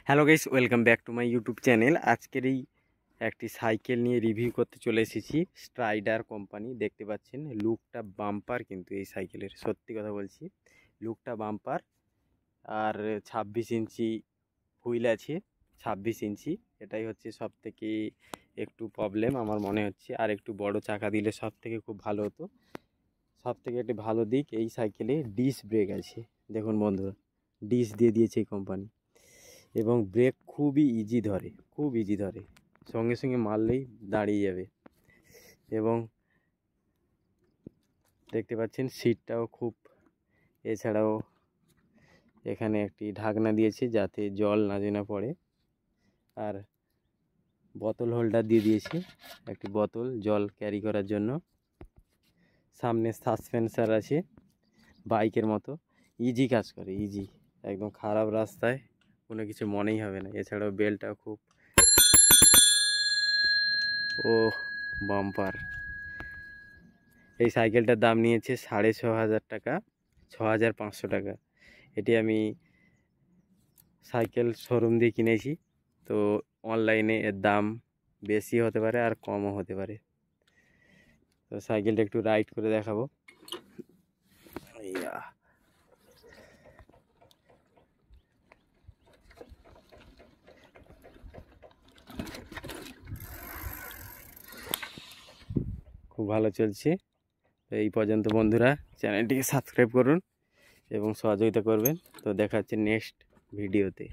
Hello guys, welcome back to my YouTube channel. আজকের এই একটি সাইকেল নিয়ে রিভিউ করতে চলে এসেছি। স্ট্রাইডার কোম্পানি, দেখতে পাচ্ছেন লুকটা বাম্পার, কিন্তু এই সাইকেলের সত্যি কথা বলছি লুকটা বাম্পার। আর 26 ইঞ্চি হুইল আছে, 26 ইঞ্চি, এটাই হচ্ছে সব থেকে একটু প্রবলেম আমার মনে হচ্ছে। আর একটু বড় চাকা দিলে সব থেকে খুব ভালো হতো। সব থেকে একটি ভালো দিক এই সাইকেলে ডিস্ক ব্রেক আছে। দেখুন বন্ধুরা, ডিস্ক দিয়ে দিয়েছে এই কোম্পানি, এবং ব্রেক খুবই ইজি ধরে, খুব ইজি ধরে, সঙ্গে সঙ্গে মারলেই দাঁড়িয়ে যাবে। এবং দেখতে পাচ্ছেন সিটটাও খুব, এছাড়াও এখানে একটি ঢাকনা দিয়েছে যাতে জল না যেন পড়ে। আর বোতল হোল্ডার দিয়ে দিয়েছে, একটি বোতল জল ক্যারি করার জন্য। সামনে সাসপেন্সার আছে বাইকের মতো, ইজি কাজ করে, ইজি একদম। খারাপ রাস্তায় কোনো কিছু মনেই হবে না। এছাড়াও বেলটাও খুব বাম্পার। এই সাইকেলটার দাম নিয়েছে 6,500 টাকা, 6,500 টাকা। এটি আমি সাইকেল শোরুম দিয়ে কিনেছি, তো অনলাইনে এর দাম বেশি হতে পারে আর কমও হতে পারে। তো সাইকেলটা একটু রাইড করে দেখাবো। ইয়া, খুব ভালো চলছে। তো এই পর্যন্ত বন্ধুরা, চ্যানেলটিকে সাবস্ক্রাইব করুন এবং সহযোগিতা করবেন। তো দেখা হচ্ছে নেক্সট ভিডিওতে।